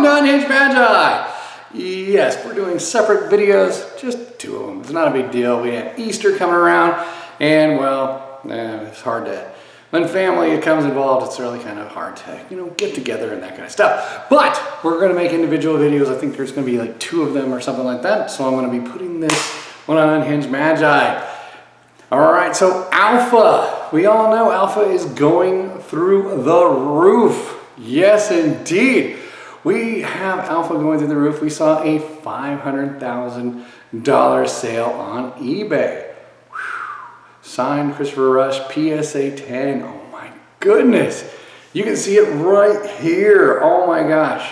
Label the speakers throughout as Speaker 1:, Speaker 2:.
Speaker 1: welcome to Unhinged Magi. Yes, we're doing separate videos, just 2 of them. It's not a big deal. We have Easter coming around, and well, it's hard to, when family comes involved, it's really kind of hard to, get together and that kind of stuff. But we're going to make individual videos. I think there's going to be like 2 of them or something like that. So I'm going to be putting this one on Unhinged Magi. All right, so Alpha. We all know Alpha is going through the roof. Yes, indeed. We have Alpha going through the roof. We saw a $500,000 sale on eBay. Whew. Signed Christopher Rush, PSA 10. Oh my goodness. You can see it right here. Oh my gosh.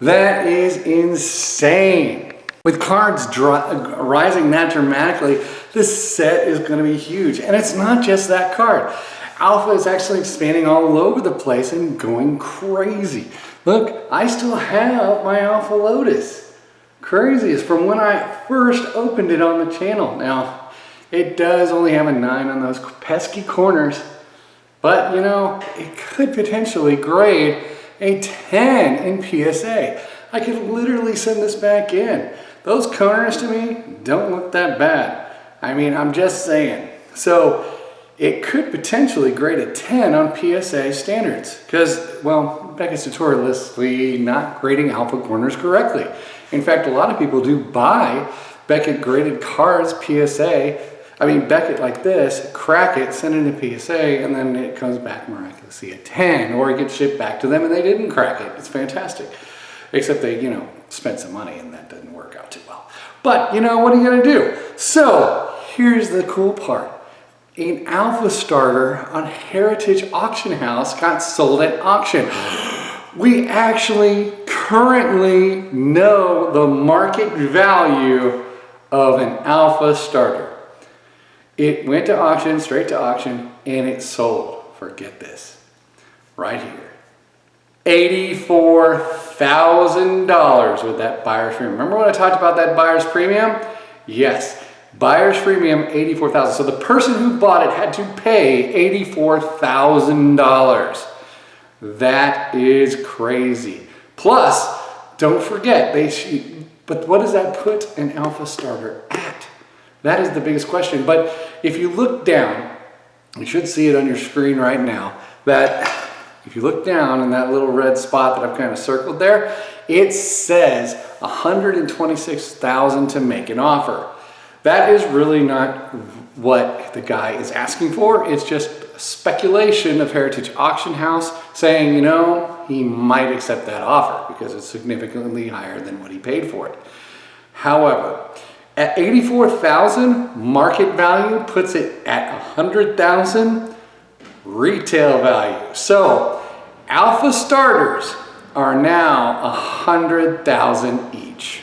Speaker 1: That is insane. With cards rising that dramatically, this set is going to be huge. And it's not just that card. Alpha is actually expanding all over the place and going crazy. Look, I still have my Alpha Lotus. Craziest from when I first opened it on the channel. Now, it does only have a 9 on those pesky corners, but it could potentially grade a 10 in PSA. I could literally send this back in. Those corners to me don't look that bad. I mean, I'm just saying. So, it could potentially grade a 10 on PSA standards because, well, Beckett's notoriously not grading Alpha corners correctly. In fact, a lot of people do buy Beckett graded cards PSA. I mean, Beckett like this, crack it, send it to PSA, and then it comes back miraculously a 10, or it gets shipped back to them and they didn't crack it. It's fantastic. Except they, spent some money and that doesn't work out too well. But, what are you going to do? So, here's the cool part. An Alpha starter on Heritage Auction House got sold at auction. We actually currently know the market value of an Alpha starter. It went to auction, straight to auction, and it sold for, get this, right here, $84,000 with that buyer's premium. Remember when I talked about that buyer's premium? Yes. Buyer's premium, $84,000. So the person who bought it had to pay $84,000. That is crazy. Plus, don't forget, but what does that put an Alpha starter at? That is the biggest question. But if you look down, you should see it on your screen right now, that if you look down in that little red spot that I've kind of circled there, it says $126,000 to make an offer. That is really not what the guy is asking for. It's just speculation of Heritage Auction House saying, he might accept that offer because it's significantly higher than what he paid for it. However, at $84,000, market value puts it at $100,000 retail value. So, Alpha starters are now $100,000 each.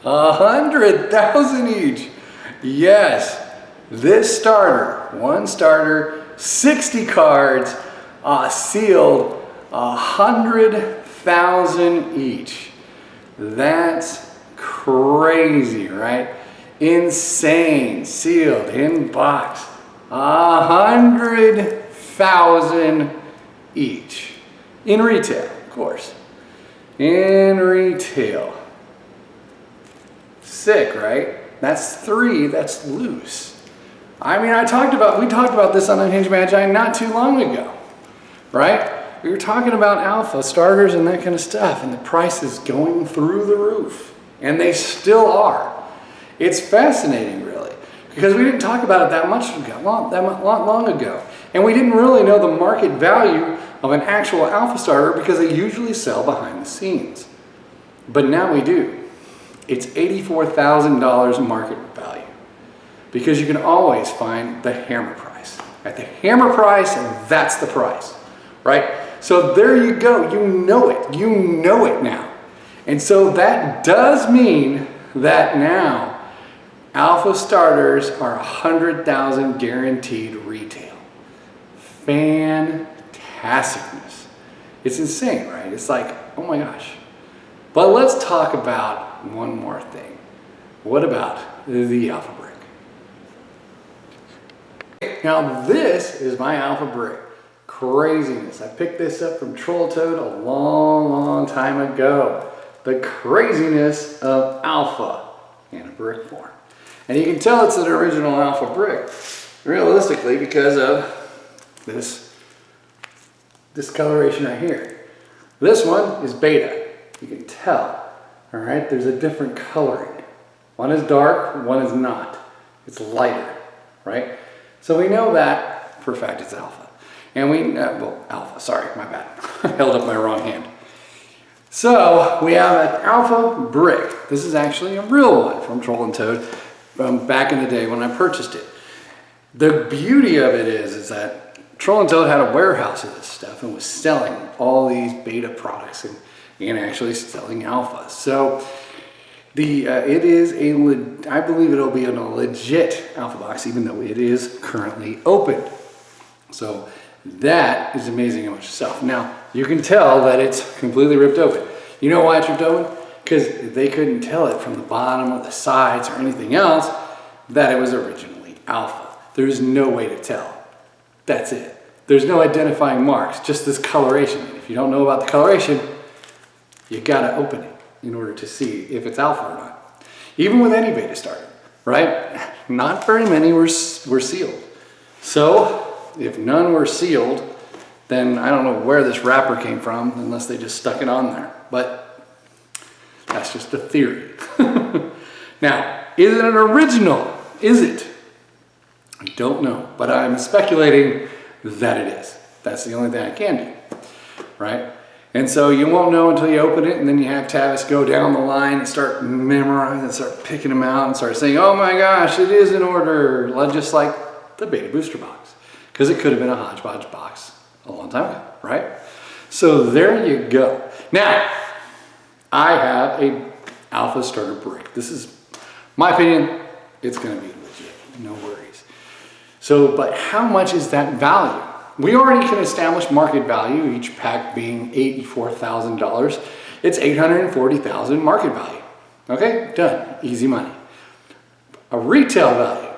Speaker 1: $100,000 each. Yes, this starter, one starter, 60 cards, sealed, $100,000 each. That's crazy, right? Insane. Sealed in box, $100,000 each. In retail, of course. In retail. Sick, right? That's 3, that's loose. I mean, we talked about this on Unhinged Magi not too long ago, right? We were talking about Alpha starters and that kind of stuff, and the price is going through the roof, and they still are. It's fascinating, really, because we didn't talk about it that long ago, and we didn't really know the market value of an actual Alpha starter because they usually sell behind the scenes. But now we do. It's $84,000 market value because you can always find the hammer price. At the hammer price, that's the price, right? So there you go. You know it. You know it now. And so that does mean that now Alpha starters are $100,000 guaranteed retail. Fantasticness. It's insane, right? It's like, oh my gosh. But let's talk about one more thing. What about the Alpha brick? Now this is my Alpha brick. Craziness. I picked this up from Troll Toad a long time ago. The craziness of alpha in a brick form. And you can tell it's an original alpha brick, realistically, because of this discoloration right here. This one is beta. You can tell, all right? There's a different coloring. One is dark, one is not. It's lighter, right? So we know that for a fact it's alpha. And we, well, alpha, sorry, my bad. I held up my wrong hand. So we have an alpha brick. This is actually a real one from Troll and Toad from back in the day when I purchased it. The beauty of it is that Troll and Toad had a warehouse of this stuff and was selling all these beta products and actually selling alpha. So it is I believe it'll be in a legit alpha box, even though it is currently open. So that is amazing how much stuff. Now, you can tell that it's completely ripped open. You know why it's ripped open? Because they couldn't tell it from the bottom or the sides or anything else that it was originally alpha. There's no way to tell. That's it. There's no identifying marks, just this coloration. If you don't know about the coloration, you gotta open it in order to see if it's alpha or not. Even with any beta starter, right? Not very many were sealed. So, if none were sealed, then I don't know where this wrapper came from, unless they just stuck it on there. But that's just a theory. Now, is it an original? Is it? I don't know, but I'm speculating that it is. That's the only thing I can do, right? And so you won't know until you open it, and then you have Tavis go down the line and start memorizing and start picking them out and start saying, oh my gosh, it is in order, just like the beta booster box. Because it could have been a hodgepodge box a long time ago, right? So there you go. Now, I have a alpha starter brick. This is my opinion. It's going to be legit, no worries. So, but how much is that value? We already can establish market value, each pack being $84,000. It's $840,000 market value. Okay, done, easy money. A retail value,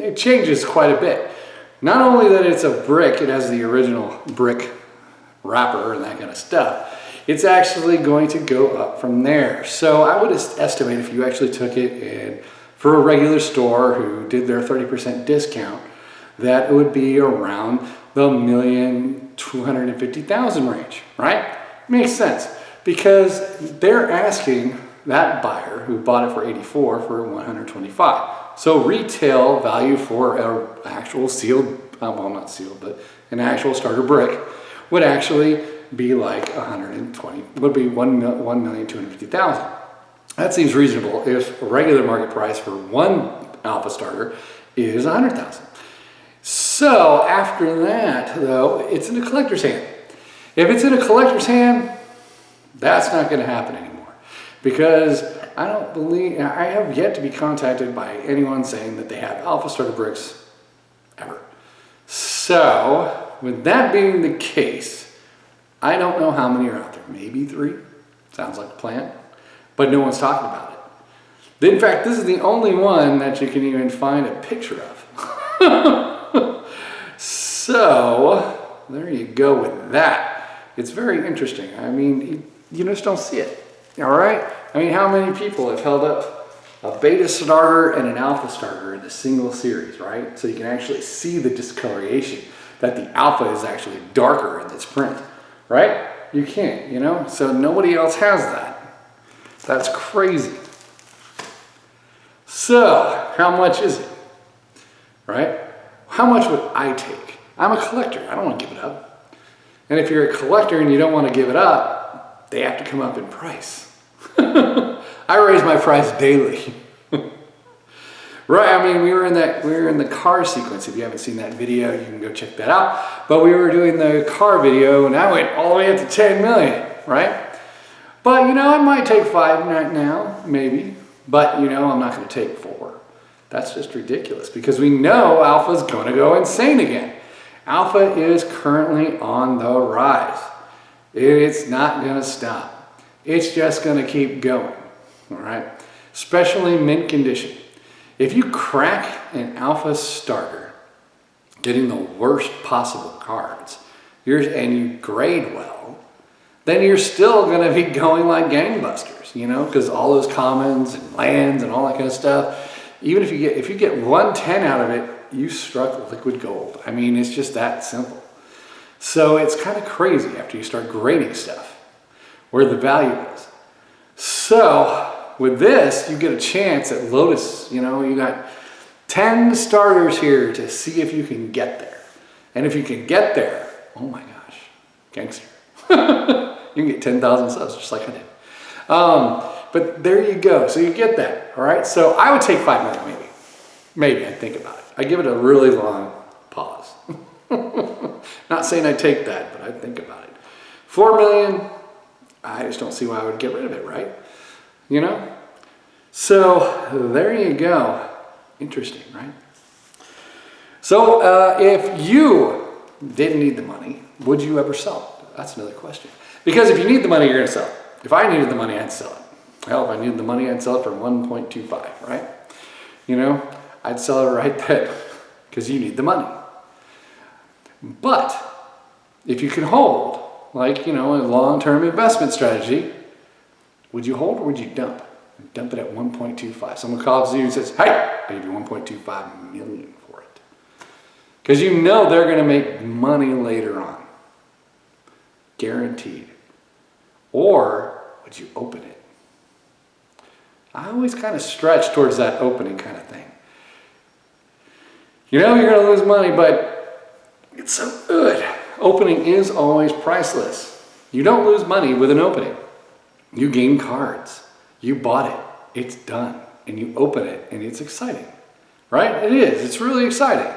Speaker 1: it changes quite a bit. Not only that it's a brick, it has the original brick wrapper and that kind of stuff, it's actually going to go up from there. So I would estimate if you actually took it in for a regular store who did their 30% discount, that it would be around the $1,250,000 range, right? Makes sense, because they're asking that buyer who bought it for 84 for 125. So retail value for an actual sealed, well, not sealed, but an actual starter brick would actually be like 120, would be 1,250,000. That seems reasonable if a regular market price for one alpha starter is 100,000. So after that, though, it's in a collector's hand. If it's in a collector's hand, that's not going to happen anymore, because I have yet to be contacted by anyone saying that they have alpha starter bricks ever. So with that being the case, I don't know how many are out there. Maybe 3. Sounds like a plan. But no one's talking about it. In fact, this is the only one that you can even find a picture of. So there you go with that. It's very interesting. I mean, you just don't see it. All right? I mean, how many people have held up a beta starter and an alpha starter in a single series, right? So you can actually see the discoloration, that the alpha is actually darker in this print, right? You can't, you know? So nobody else has that. That's crazy. So, how much is it, right? How much would I take? I'm a collector. I don't want to give it up. And if you're a collector and you don't want to give it up, they have to come up in price. I raise my price daily. Right, I mean, we were in the car sequence. If you haven't seen that video, you can go check that out. But we were doing the car video, and I went all the way up to 10 million, right? But, you know, I might take 5 right now, maybe. But, you know, I'm not going to take 4. That's just ridiculous, because we know alpha's going to go insane again. Alpha is currently on the rise. It's not going to stop. It's just going to keep going, all right? Especially mint condition. If you crack an alpha starter, getting the worst possible cards, and you grade well, then you're still going to be going like gangbusters, you know, because all those commons and lands and all that kind of stuff, even if you get 110 out of it, you struck liquid gold. I mean, it's just that simple. So it's kind of crazy after you start grading stuff where the value is. So with this, you get a chance at Lotus. You know, you got 10 starters here to see if you can get there. And if you can get there, oh my gosh, gangster. You can get 10,000 subs just like I did. But there you go. So you get that, all right? So I would take 5 million maybe. Maybe I'd think about it. I'd give it a really long pause. Not saying I'd take that, but I'd think about it. 4 million, I just don't see why I would get rid of it, right? You know? So there you go. Interesting, right? So if you didn't need the money, would you ever sell it? That's another question. Because if you need the money, you're going to sell it. If I needed the money, I'd sell it. Hell, if I needed the money, I'd sell it for 1.25, right? You know, I'd sell it right then because you need the money. But if you can hold, like, you know, a long-term investment strategy, would you hold or would you dump? Dump it at 1.25. Someone calls you and says, hey, I give you 1.25 million for it. Because you know they're going to make money later on. Guaranteed. Or would you open it? I always kind of stretch towards that opening kind of thing. You know you're going to lose money, but it's so good. Opening is always priceless. You don't lose money with an opening. You gain cards. You bought it. It's done. And you open it, and it's exciting. Right? It is. It's really exciting.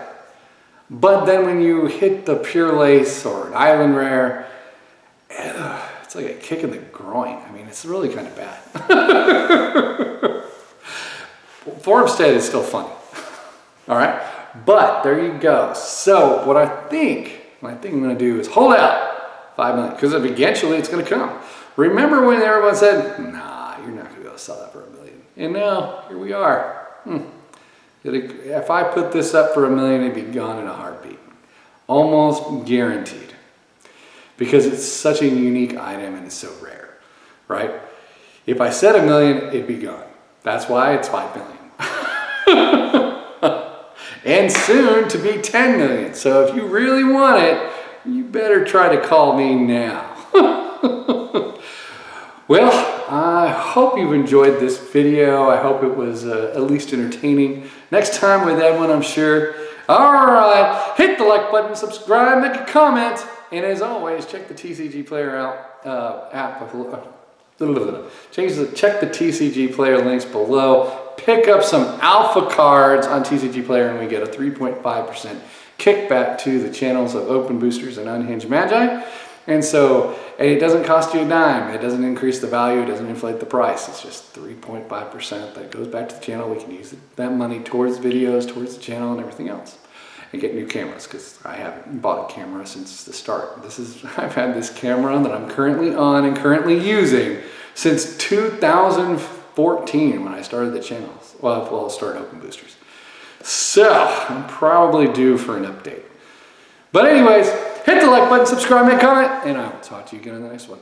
Speaker 1: But then when you hit the Pure Lace or an Island Rare, it's like a kick in the groin. I mean, it's really kind of bad. Formstead is still funny. All right? But there you go. So what I think I'm going to do is hold out 5 million, because eventually it's going to come. Remember when everyone said, nah, you're not going to be able to sell that for $1 million. And now, here we are. If I put this up for $1 million, it'd be gone in a heartbeat. Almost guaranteed. Because it's such a unique item and it's so rare, right? If I said $1 million, it'd be gone. That's why it's 5 million. And soon to be 10 million. So if you really want it, you better try to call me now. Well, I hope you've enjoyed this video. I hope it was at least entertaining. Next time with Edwin, I'm sure. All right, hit the like button, subscribe, make a comment, and as always, check the TCG Player app. Check the TCG Player links below. Pick up some alpha cards on TCG Player, and we get a 3.5% kickback to the channels of Open Boosters and Unhinged Magi. And so, it doesn't cost you a dime. It doesn't increase the value. It doesn't inflate the price. It's just 3.5% that goes back to the channel. We can use that money towards videos, towards the channel, and everything else. And get new cameras, because I haven't bought a camera since the start. I've had this camera that I'm currently on and currently using since 2014 when I started the channel. Well, I started Open Boosters. So, I'm probably due for an update. But anyways, hit the like button, subscribe, make a comment, and I will talk to you again in the next one.